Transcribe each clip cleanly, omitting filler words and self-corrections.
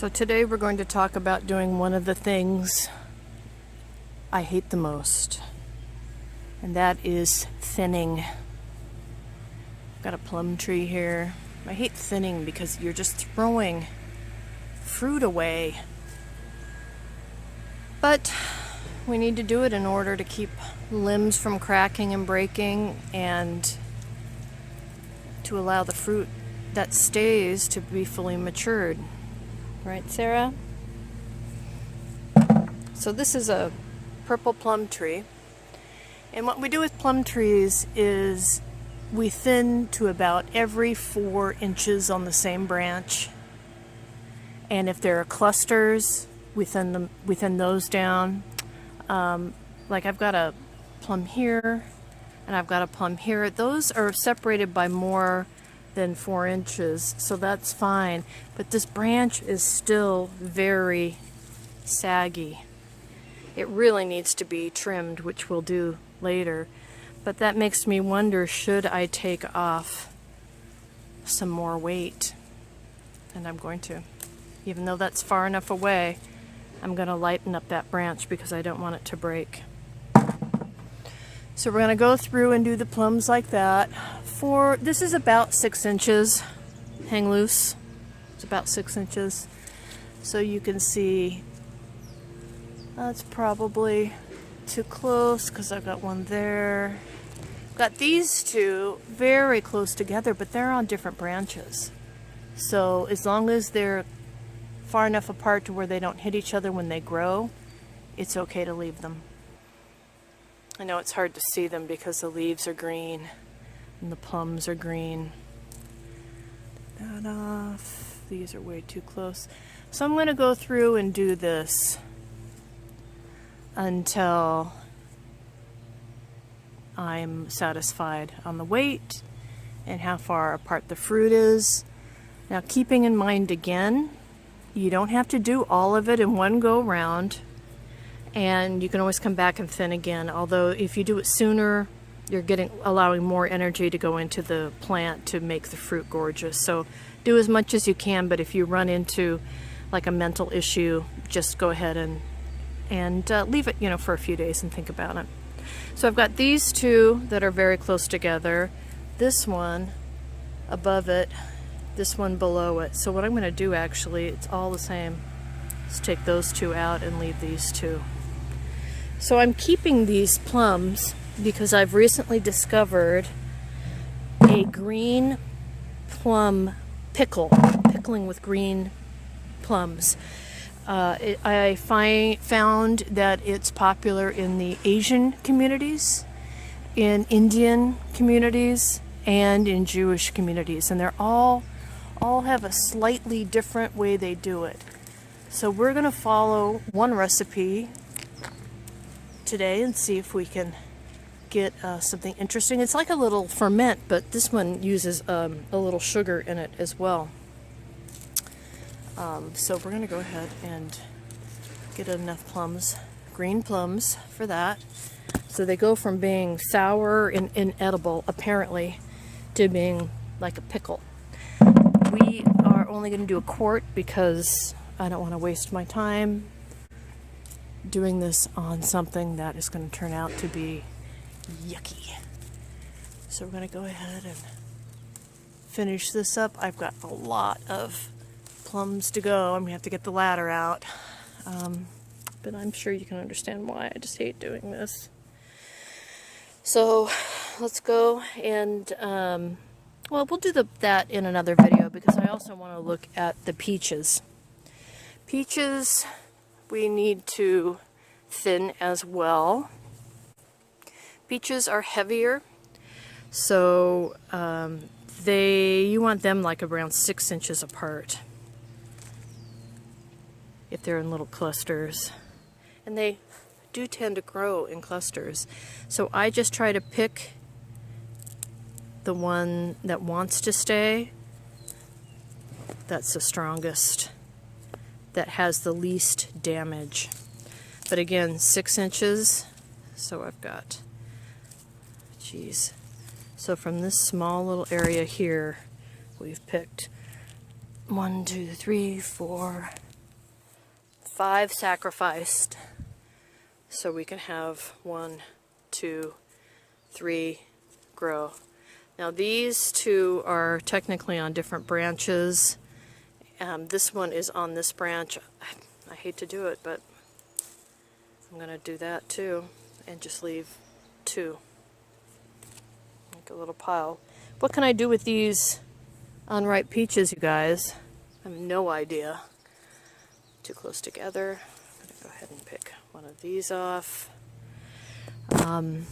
So today we're going to talk about doing one of the things I hate the most, and that is thinning. I've got a plum tree here. I hate thinning because you're just throwing fruit away. But we need to do it in order to keep limbs from cracking and breaking and to allow the fruit that stays to be fully matured. Right, Sarah? So this is a purple plum tree. And what we do with plum trees is we thin to about every 4 inches on the same branch. And if there are clusters, we thin those down. Like I've got a plum here, and I've got a plum here. Those are separated by more than 4 inches, so that's fine. But this branch is still very saggy. It really needs to be trimmed, which we'll do later. But that makes me wonder, should I take off some more weight? And I'm going to. Even though that's far enough away, I'm going to lighten up that branch because I don't want it to break. So we're going to go through and do the plums like that. This is about 6 inches. Hang loose. It's about 6 inches. So you can see that's probably too close because I've got one there. Got these two very close together, but they're on different branches. So as long as they're far enough apart to where they don't hit each other when they grow, it's okay to leave them. I know it's hard to see them because the leaves are green and the plums are green. Take that off. These are way too close. So I'm going to go through and do this until I'm satisfied on the weight and how far apart the fruit is. Now, keeping in mind again, you don't have to do all of it in one go round, and you can always come back and thin again. Although if you do it sooner, you're allowing more energy to go into the plant to make the fruit gorgeous. So do as much as you can, but if you run into like a mental issue, just go ahead and leave it, for a few days and think about it. So I've got these two that are very close together. This one above it, this one below it. So what I'm going to do, actually, it's all the same. Just take those two out and leave these two. So I'm keeping these plums because I've recently discovered a green plum pickling with green plums. I found that it's popular in the Asian communities, in Indian communities, and in Jewish communities, and they're all have a slightly different way they do it. So we're going to follow one recipe today and see if we can get something interesting. It's like a little ferment, but this one uses a little sugar in it as well. So we're going to go ahead and get enough plums, green plums for that. So they go from being sour and inedible, apparently, to being like a pickle. We are only going to do a quart because I don't want to waste my time doing this on something that is going to turn out to be yucky. So we're going to go ahead and finish this up. I've got a lot of plums to go. I'm going to have to get the ladder out. But I'm sure you can understand why. I just hate doing this. So let's go and, well, we'll do that in another video because I also want to look at the peaches. Peaches, we need to thin as well. Peaches are heavier, so you want them like around 6 inches apart if they're in little clusters. And they do tend to grow in clusters. So I just try to pick the one that wants to stay, that's the strongest, that has the least damage. But again, 6 inches, so I've got, so from this small little area here, we've picked 1, 2, 3, 4, 5 sacrificed so we can have 1, 2, 3 grow. Now these 2 are technically on different branches. This one is on this branch. I hate to do it, but I'm going to do that too and just leave 2. Make a little pile. What can I do with these unripe peaches, you guys? I have no idea. Too close together. I'm going to go ahead and pick one of these off. And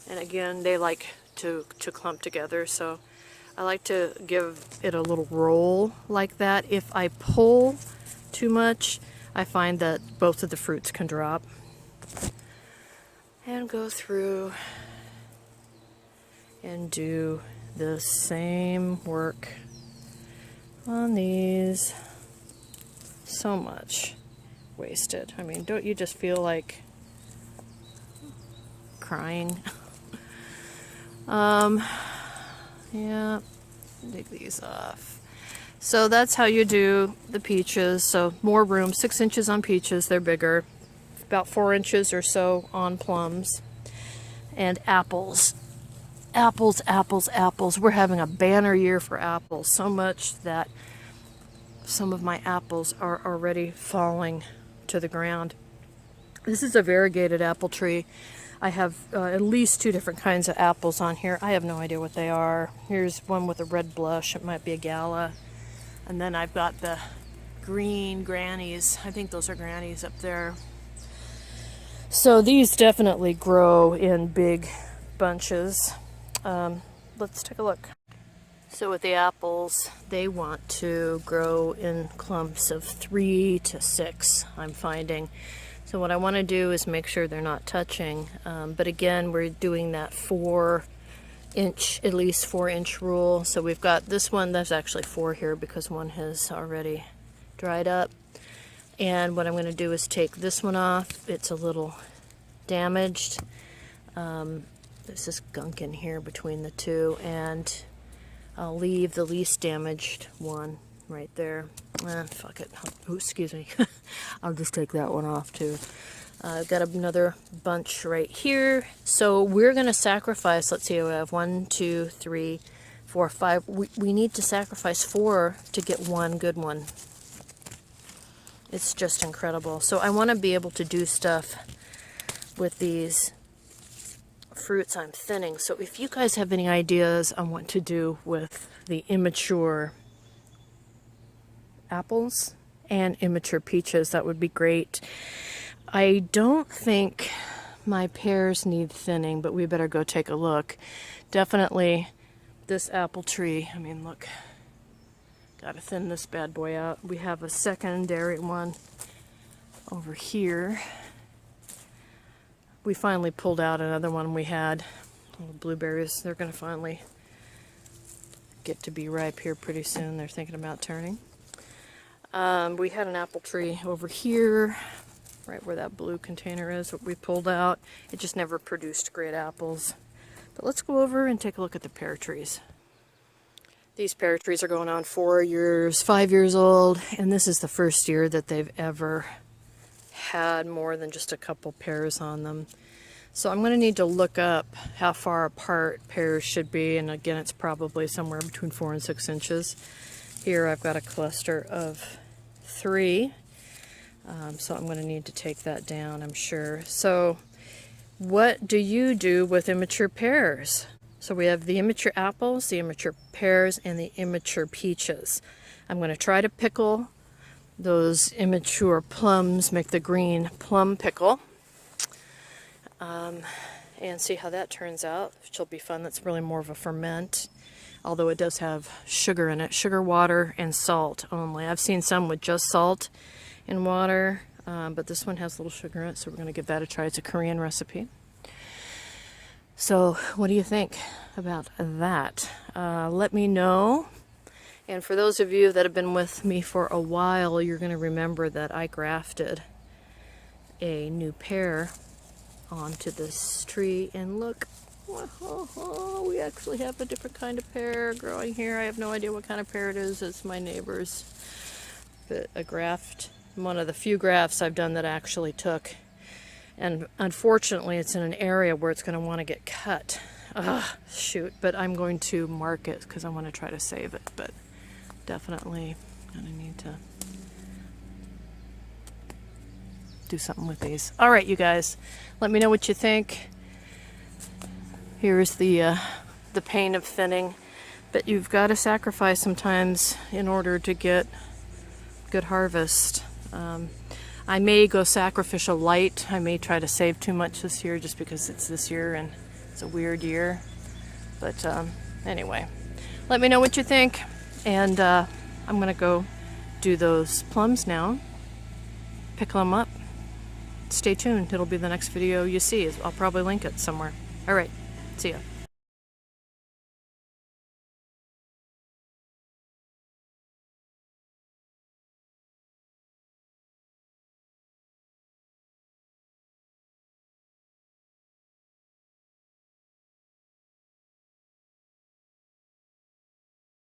again, they like to clump together, so I like to give it a little roll like that. If I pull too much, I find that both of the fruits can drop. And go through and do the same work on these. So much wasted. I mean, don't you just feel like crying? Yeah, take these off. So that's how you do the peaches. So more room, 6 inches on peaches, they're bigger. About 4 inches or so on plums. And apples. Apples, apples, apples. We're having a banner year for apples. So much that some of my apples are already falling to the ground. This is a variegated apple tree. I have at least 2 different kinds of apples on here. I have no idea what they are. Here's one with a red blush. It might be a gala. And then I've got the green grannies. I think those are grannies up there. So these definitely grow in big bunches. Let's take a look. So with the apples, they want to grow in clumps of 3 to 6, I'm finding. So what I want to do is make sure they're not touching. But again, we're doing that 4-inch, at least 4-inch rule. So we've got this one, there's actually 4 here because one has already dried up. And what I'm going to do is take this one off. It's a little damaged. There's this gunk in here between the 2, and I'll leave the least damaged one right there. Fuck it. Oh, excuse me. I'll just take that one off too. I've got another bunch right here. So we're going to sacrifice, let's see, we have 1, 2, 3, 4, 5. We need to sacrifice 4 to get one good one. It's just incredible. So I want to be able to do stuff with these fruits I'm thinning. So if you guys have any ideas on what to do with the immature apples and immature peaches, that would be great. I don't think my pears need thinning, but we better go take a look. Definitely this apple tree, I mean, look, gotta thin this bad boy out. We have a secondary one over here. We finally pulled out another one we had. Little blueberries, they're gonna finally get to be ripe here pretty soon. They're thinking about turning. We had an apple tree over here, right where that blue container is, what we pulled out. It just never produced great apples. But let's go over and take a look at the pear trees. These pear trees are going on 4 years, 5 years old, and this is the first year that they've ever had more than just a couple pears on them. So I'm going to need to look up how far apart pears should be, and again, it's probably somewhere between 4 and 6 inches. Here I've got a cluster of 3, so I'm going to need to take that down, I'm sure. So what do you do with immature pears? So we have the immature apples, the immature pears, and the immature peaches. I'm going to try to pickle those immature plums, make the green plum pickle, and see how that turns out, which will be fun. That's really more of a ferment, although it does have sugar in it. Sugar, water, and salt only. I've seen some with just salt and water, but this one has a little sugar in it, so we're going to give that a try. It's a Korean recipe. So what do you think about that? Let me know. And for those of you that have been with me for a while, you're going to remember that I grafted a new pear onto this tree. And look, we actually have a different kind of pear growing here. I have no idea what kind of pear it is. It's my neighbor's. But a graft One of the few grafts I've done that actually took. And unfortunately, it's in an area where it's going to want to get cut. Ugh, shoot. But I'm going to mark it because I want to try to save it. But definitely going to need to do something with these. All right, you guys. Let me know what you think. Here's the pain of thinning. But you've got to sacrifice sometimes in order to get good harvest. I may go sacrificial light. I may try to save too much this year just because it's this year and it's a weird year. But anyway, let me know what you think. And I'm going to go do those plums now. Pick them up. Stay tuned. It'll be the next video you see. I'll probably link it somewhere. All right. See ya.